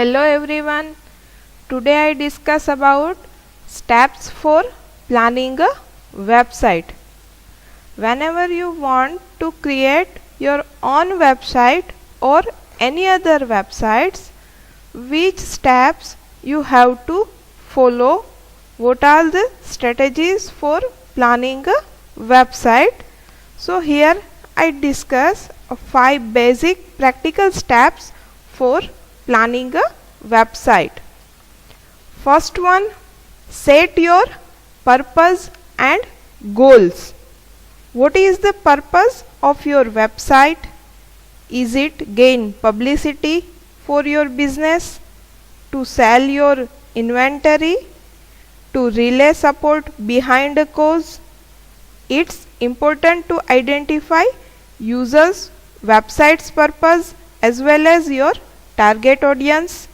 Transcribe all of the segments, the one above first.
Hello everyone. Today I discuss about steps for planning a website. Whenever you want to create your own website or any other websites, which steps you have to follow? What are the strategies for planning a website? So here I discuss 5 basic practical steps for planning a website. First one, set your purpose and goals. What is the purpose of your website? Is it gain publicity for your business, to sell your inventory, to relay support behind a cause? It's important to identify users' website's purpose as well as your target audience.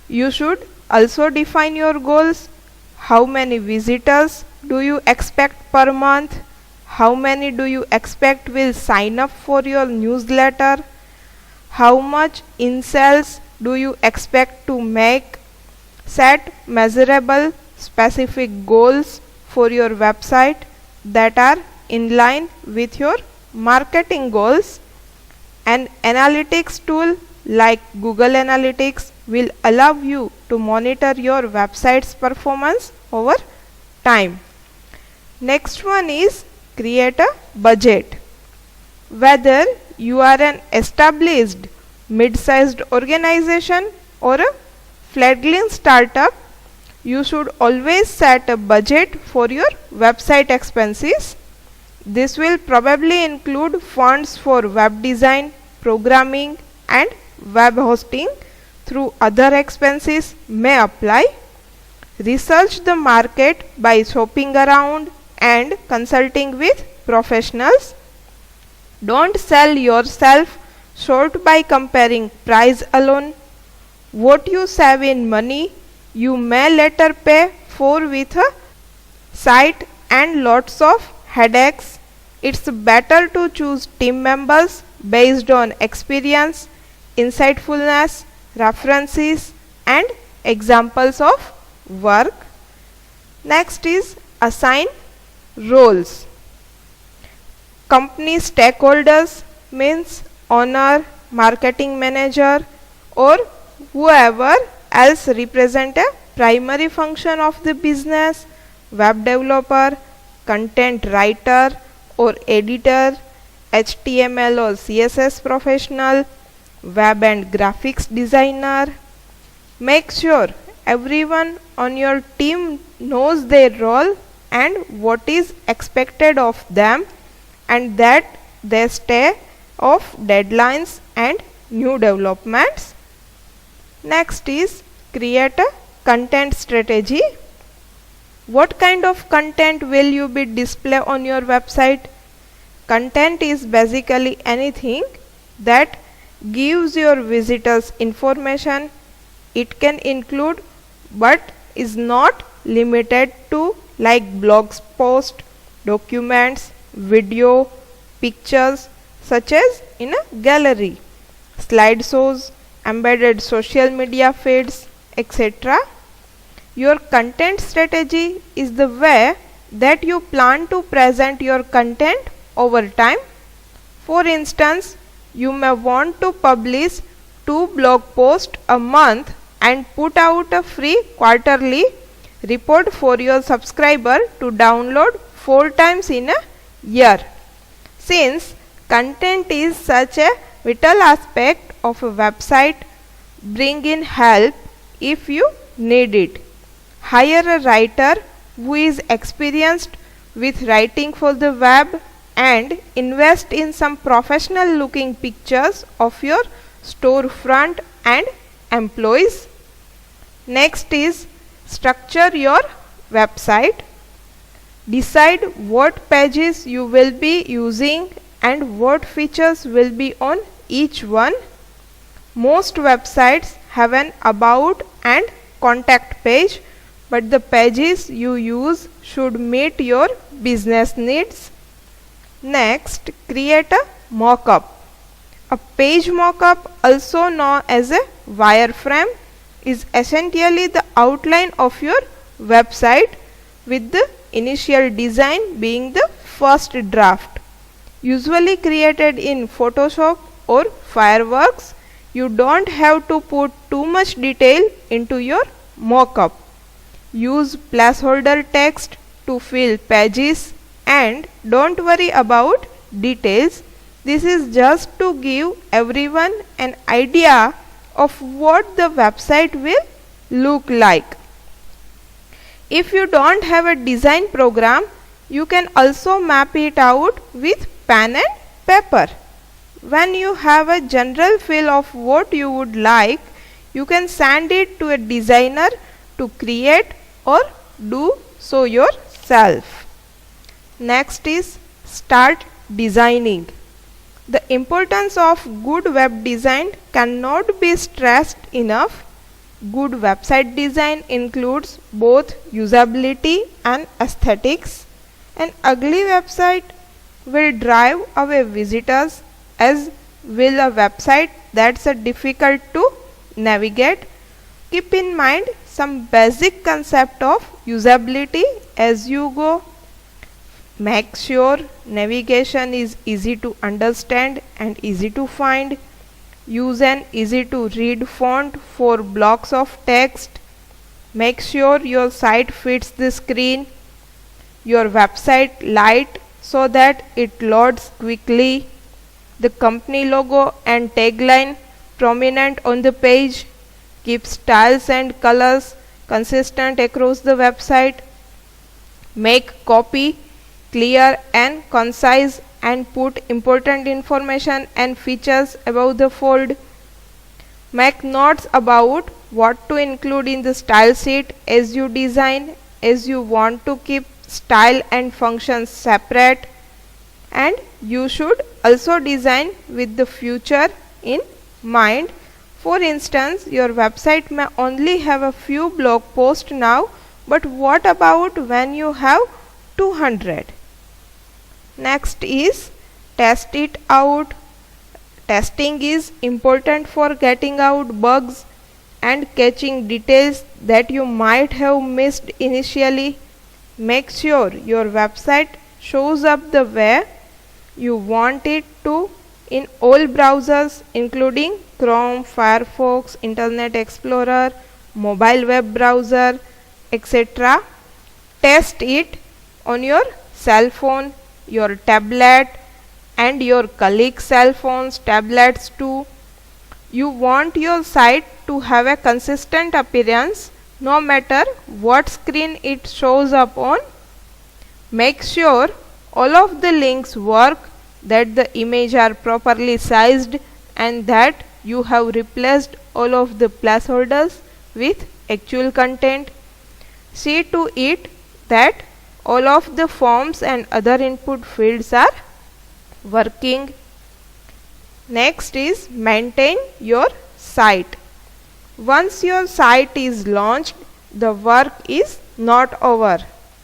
You should also define your goals. How many visitors do you expect per month? How many do you expect will sign up for your newsletter? How much in sales do you expect to make? Set measurable specific goals for your website that are in line with your marketing goals. An analytics tool like Google Analytics will allow you to monitor your website's performance over time. Next one is create a budget. Whether you are an established mid-sized organization or a fledgling startup, you should always set a budget for your website expenses. This will probably include funds for web design, programming and web hosting. Through other expenses may apply. Research the market by shopping around and consulting with professionals. Don't sell yourself short by comparing price alone. What you save in money, you may later pay for with a site and lots of headaches. It's better to choose team members based on experience, insightfulness, references and examples of work. Next is assign roles. Company stakeholders means owner, marketing manager or whoever else represent a primary function of the business. Web developer, content writer or editor, HTML or CSS professional, web and graphics designer. Make sure everyone on your team knows their role and what is expected of them, and that they stay off deadlines and new developments. Next is create a content strategy. What kind of content will you be display on your website? Content is basically anything that gives your visitors information. It can include but is not limited to like blogs post, documents, video, pictures such as in a gallery, slideshows, embedded social media feeds, etc. Your content strategy is the way that you plan to present your content over time. For instance, you may want to publish 2 blog posts a month and put out a free quarterly report for your subscriber to download 4 times in a year. Since content is such a vital aspect of a website, bring in help if you need it. Hire a writer who is experienced with writing for the web and invest in some professional looking pictures of your storefront and employees. Next is structure your website. Decide what pages you will be using and what features will be on each one. Most websites have an about and contact page, but the pages you use should meet your business needs. Next, create a mockup. A page mockup, also known as a wireframe, is essentially the outline of your website, with the initial design being the first draft, usually created in Photoshop or Fireworks. You don't have to put too much detail into your mockup. Use placeholder text to fill pages and don't worry about details. This is just to give everyone an idea of what the website will look like. If you don't have a design program, you can also map it out with pen and paper. When you have a general feel of what you would like, you can send it to a designer to create or do so yourself. Next is start designing. The importance of good web design cannot be stressed enough. Good website design includes both usability and aesthetics. An ugly website will drive away visitors, as will a website that's difficult to navigate. Keep in mind some basic concept of usability as you go. Make sure navigation is easy to understand and easy to find. Use an easy to read font for blocks of text. Make sure your site fits the screen. Your website light so that it loads quickly. The company logo and tagline prominent on the page. Keep styles and colors consistent across the website. Make copy clear and concise and put important information and features above the fold. Make notes about what to include in the style sheet as you design, as you want to keep style and functions separate, and you should also design with the future in mind. For instance, your website may only have a few blog posts now, but what about when you have 200? Next is test it out. Testing is important for getting out bugs and catching details that you might have missed initially. Make sure your website shows up the way you want it to in all browsers, including Chrome, Firefox, Internet Explorer, mobile web browser, etc. Test it on your cell phone, your tablet, and your colleagues' cell phones, tablets too. You want your site to have a consistent appearance no matter what screen it shows up on. Make sure all of the links work, that the images are properly sized, and that you have replaced all of the placeholders with actual content. See to it that all of the forms and other input fields are working. Next is maintain your site. Once your site is launched, the work is not over.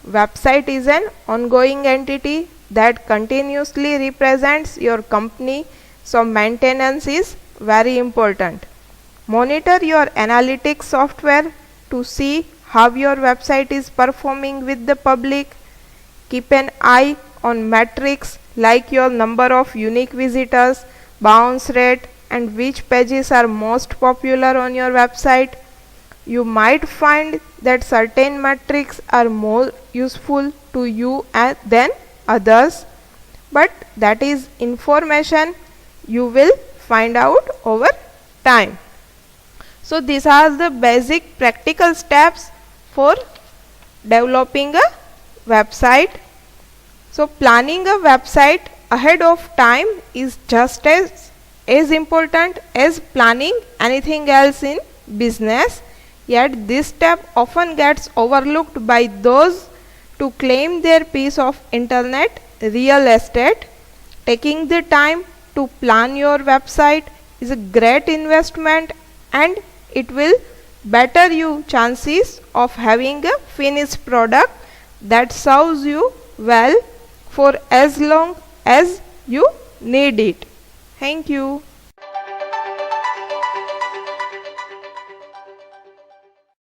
Website is an ongoing entity that continuously represents your company, so maintenance is very important. Monitor your analytics software to see how your website is performing with the public. Keep an eye on metrics like your number of unique visitors, bounce rate, and which pages are most popular on your website. You might find that certain metrics are more useful to you than others, but that is information you will find out over time. So these are the basic practical steps for developing a website. So planning a website ahead of time is just as important as planning anything else in business, yet this step often gets overlooked by those to claim their piece of internet real estate. Taking the time to plan your website is a great investment, and it will better your chances of having a finished product that serves you well for as long as you need it. Thank you.